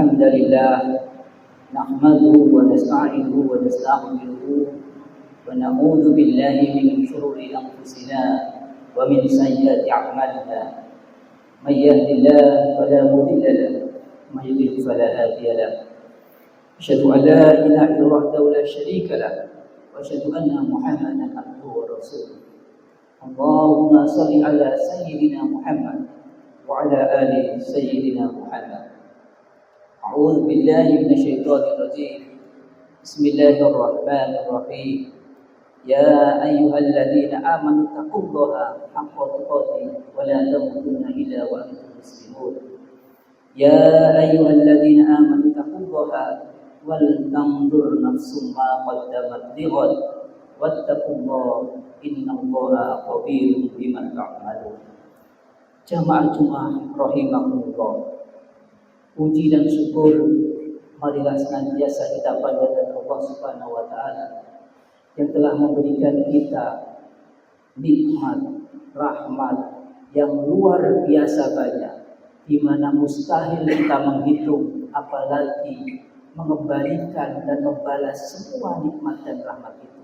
الحمد لله نحمده ونستعينه ونستغفره ونعوذ بالله من شرور أنفسنا ومن سيئات أعمالنا من يهد الله فلا مضل له ومن يضلل فلا هادي له أشهد أن لا إله إلا الله وحده لا شريك له وأشهد أن محمدا عبده ورسوله اللهم صل على سيدنا محمد وعلى آل سيدنا محمد أعوذ بالله من الشيطان الرجيم بسم الله الرحمن الرحيم يا أيها الذين آمنوا اتقوا الله حق تقاته ولا تموتن إلا وأنتم مسلمون يا أيها الذين آمنوا اتقوا الله ولتنظر نفس ما قدمت لغد واتقوا الله إن الله خبير بما تعملون. Jamaah Jumat rahimakumullah. Puji dan syukur marilah senantiasa kita panjatkan Allah Subhanahu wa taala yang telah memberikan kita nikmat, rahmat yang luar biasa banyak, di mana mustahil kita menghitung apalagi mengembalikan dan membalas semua nikmat dan rahmat itu.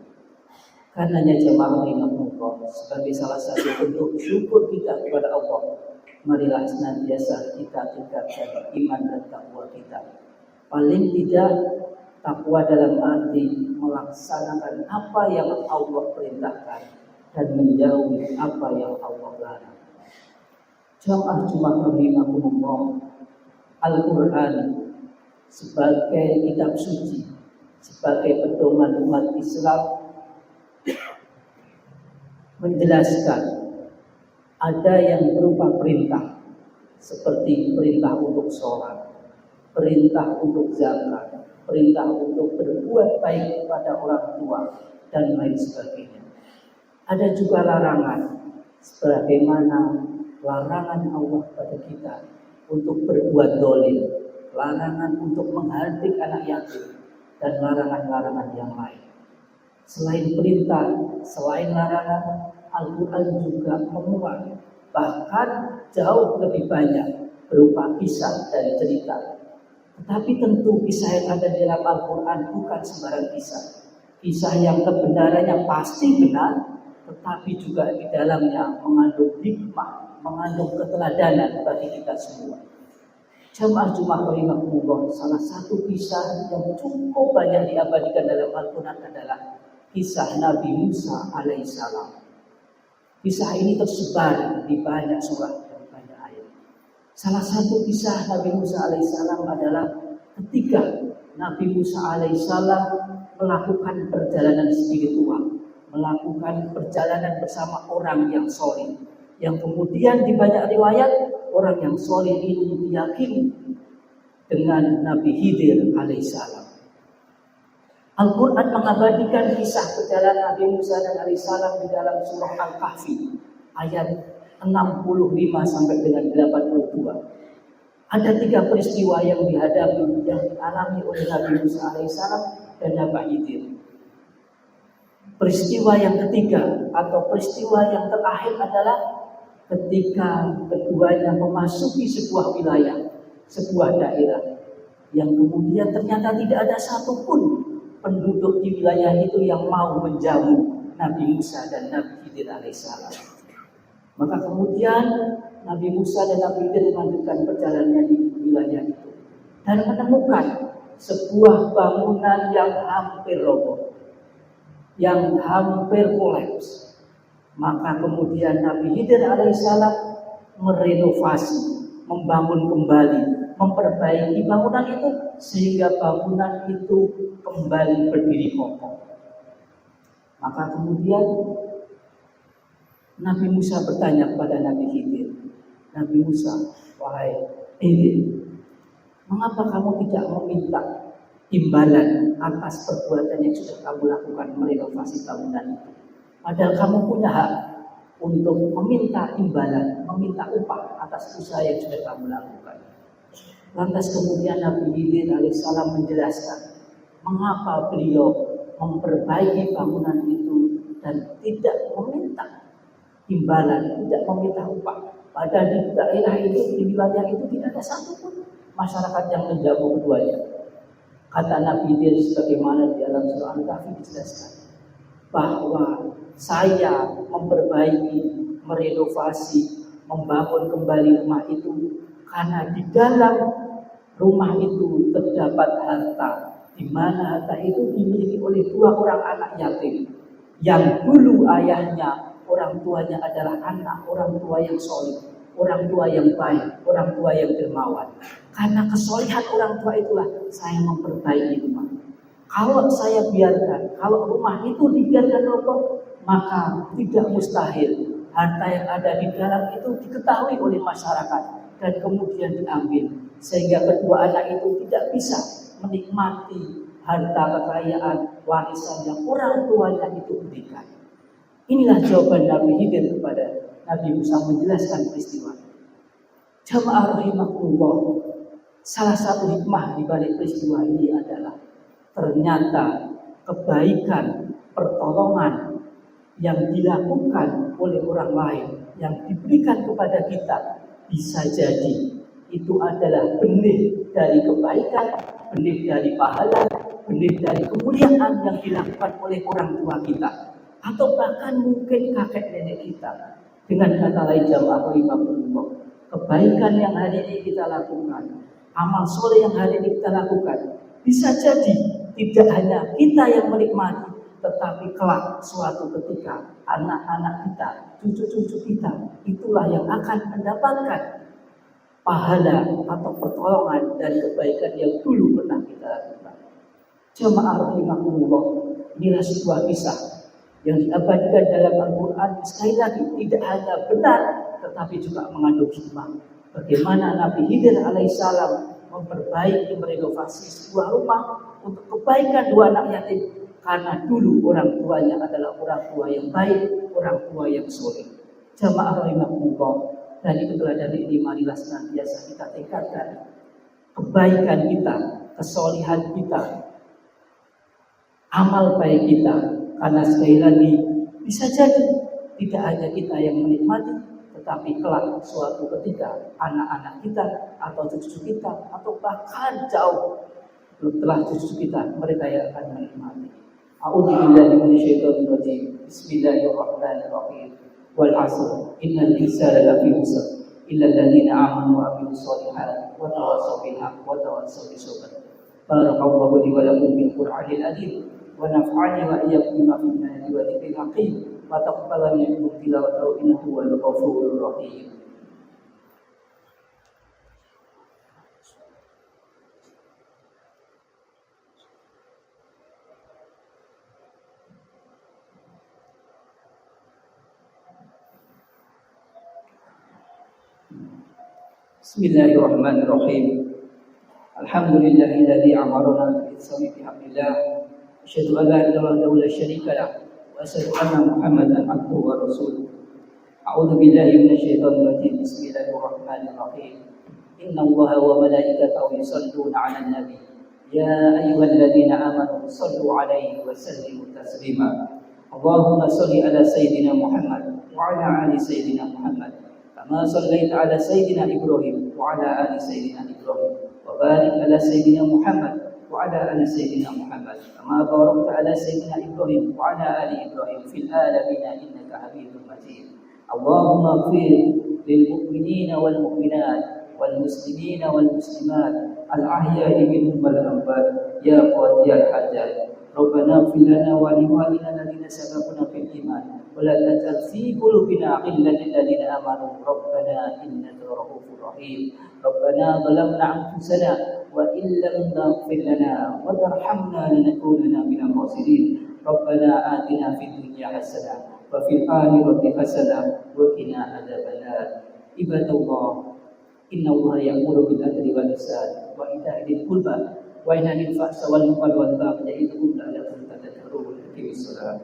Karenanya jemaah rahimakumullah, sebagai salah satu bentuk syukur kita kepada Allah, marilah senantiasa kita tingkatkan iman dan takwa kita. Paling tidak takwa dalam arti melaksanakan apa yang Allah perintahkan dan menjauhi apa yang Allah larang. Jemaah rahimakumullah, Al-Quran sebagai kitab suci, sebagai pedoman umat Islam menjelaskan ada yang berupa perintah seperti perintah untuk sholat, perintah untuk zakat, perintah untuk berbuat baik kepada orang tua dan lain sebagainya. Ada juga larangan sebagaimana larangan Allah pada kita untuk berbuat dolim, larangan untuk menghardik anak yatim, dan larangan-larangan yang lain. Selain perintah, selain larangan, Al-Quran juga memuat bahkan jauh lebih banyak berupa kisah dan cerita. Tetapi tentu kisah yang ada di dalam Al-Quran bukan sembarang kisah. Kisah yang kebenarannya pasti benar, tetapi juga di dalamnya mengandung hikmah, mengandung keteladanan bagi kita semua. Jamaah rahimakumullah, salah satu kisah yang cukup banyak diabadikan dalam Al-Quran adalah kisah Nabi Musa alaihissalam. Kisah ini tersebar di banyak surah dan banyak ayat. Salah satu kisah Nabi Musa alaihissalam adalah ketika Nabi Musa alaihissalam melakukan perjalanan spiritual, melakukan perjalanan bersama orang yang soleh, yang kemudian di banyak riwayat orang yang soleh ini diyakini dengan Nabi Khidir alaihissalam. Al-Quran mengabadikan kisah perjalanan Nabi Musa dan alaihissalam di dalam surah Al-Kahfi ayat 65 sampai dengan 82. Ada 3 peristiwa yang dihadapi, yang dialami oleh Nabi Musa alaihissalam dan Nabi Khidir. Peristiwa yang ketiga atau peristiwa yang terakhir adalah ketika keduanya memasuki sebuah wilayah, sebuah daerah, yang kemudian ternyata tidak ada satupun penduduk di wilayah itu yang mau menjamu Nabi Musa dan Nabi Khidir alaihissalam. Maka kemudian Nabi Musa dan Nabi Khidir melanjutkan perjalanannya di wilayah itu dan menemukan sebuah bangunan yang hampir roboh, yang hampir kolaps. Maka kemudian Nabi Khidir alaihissalam merenovasi, membangun kembali, memperbaiki bangunan itu sehingga bangunan itu kembali berdiri kokoh. Maka kemudian Nabi Musa bertanya kepada Nabi Khidir, Nabi Musa, wahai Khidir, mengapa kamu tidak meminta imbalan atas perbuatan yang sudah kamu lakukan merenovasi bangunan itu? Padahal kamu punya hak untuk meminta imbalan, meminta upah atas usaha yang sudah kamu lakukan. Lantas kemudian Nabi Khidir alaihissalam menjelaskan mengapa beliau memperbaiki bangunan itu dan tidak meminta imbalan, tidak meminta upah. Padahal di daerah itu, di wilayah itu tidak ada satupun masyarakat yang menjamu keduanya. Kata Nabi Khidir sebagaimana di dalam surah Al-Kahfi dijelaskan bahwa saya memperbaiki, merenovasi, membangun kembali rumah itu karena di dalam rumah itu terdapat harta, di mana harta itu dimiliki oleh 2 orang anak yatim yang dulu ayahnya, orang tuanya adalah anak orang tua yang soleh, orang tua yang baik, orang tua yang dermawan. Karena kesolehan orang tua itulah saya memperbaiki rumah. Kalau saya biarkan, kalau rumah itu dibiarkan roboh, maka tidak mustahil harta yang ada di dalam itu diketahui oleh masyarakat dan kemudian diambil, sehingga kedua anak itu tidak bisa menikmati harta kekayaan warisan yang orang tuanya itu berikan. Inilah jawaban Nabi Khidir kepada Nabi Musa menjelaskan peristiwa. Jamaah rahimakumullah, salah satu hikmah di balik peristiwa ini adalah ternyata kebaikan, pertolongan yang dilakukan oleh orang lain yang diberikan kepada kita bisa jadi itu adalah benih dari kebaikan, benih dari pahala, benih dari kemuliaan yang dilakukan oleh orang tua kita atau bahkan mungkin kakek nenek kita. Dengan kata lain jamaah rahimakumullah, kebaikan yang hari ini kita lakukan, amal soleh yang hari ini kita lakukan, bisa jadi tidak hanya kita yang menikmati, tetapi kelak suatu ketika anak-anak kita, cucu-cucu kita, itulah yang akan mendapatkan pahala atau pertolongan dan kebaikan yang dulu pernah kita lakukan. Jamaah rahimakumullah, inilah sebuah kisah yang diabadikan dalam Al-Quran. Sekali lagi tidak hanya benar, tetapi juga mengandung hikmah. Bagaimana Nabi Khidir alaihissalam memperbaiki, merenovasi sebuah rumah untuk kebaikan 2 anak yatim, karena dulu orang tuanya adalah orang tua yang baik, orang tua yang soleh. Jamaah rahimakumullah, dari keteladanan ini marilah senantiasa kita tingkatkan kebaikan kita, kesolehan kita, amal baik kita. Karena sekali lagi bisa jadi tidak hanya kita yang menikmati, tetapi kelak suatu ketika anak-anak kita atau cucu kita atau bahkan jauh setelah cucu kita, mereka yang akan menikmati. A'udzubillahi minasyaitonir rajim. Bismillahirrahmanirrahim. Wal 'asr innal insana lafi khusr illa alladziina aamanu wa 'amilus shalihaati wa tawassaw bil haqqi wa tawassaw bis sabr. Barakallahu li wa lakum bil Qur'anil 'azim. ونفعني وإياكم بما في الآيات والذكر الحكيم وتقبل منكم تلاوته إنه هو الغفور الرحيم. Bismillahirrahmanirrahim. Alhamdulillahilladzi amarna bis-sabri fi hablillah. Asyhadu an la ilaha illallah la syarika lah wa asyhadu anna Muhammadan abduhu wa rasuluh. A'udzu billahi minasyaitonir rajim. Bismillahirrahmanirrahim. Innallaha wa malaikatahu yusholluna 'alan nabi. Ya ayyuhalladzina amanu shallu 'alaihi wa sallimu taslima. Allahumma shalli 'ala sayyidina Muhammad wa 'ala ali sayyidina Muhammad. Kama shallaita 'ala sayyidina Ibrahim wa 'ala ali sayyidina Ibrahim. Wa barik 'ala sayyidina Muhammad وعلى آل سيدنا محمد كما باركت على سيدنا إبراهيم وعلى آل إبراهيم في العالمين إنك حميد مجيد. اللهم اغفر للمؤمنين والمؤمنات والمسلمين والمسلمات الأحياء منهم والأموات يا قاضي الحاجات. ربنا اغفر لنا ولوالدينا الذين سبقونا بالإيمان ولا تجعل في قلوبنا غلا للذين آمنوا ربنا إنك رؤوف رحيم. ربنا ظلمنا أنفسنا وإن لم تغفر لنا وترحمنا لنكونن من الخاسرين. ربنا آتنا في الدنيا حسنة وفي الآخرة حسنة وقنا عذاب النار. عباد الله إن الله يأمر بالعدل والإحسان وإيتاء ذي القربى وينهى عن الفحشاء والمنكر والبغي يعظكم لعلكم تذكرون. أقيموا الصلاة.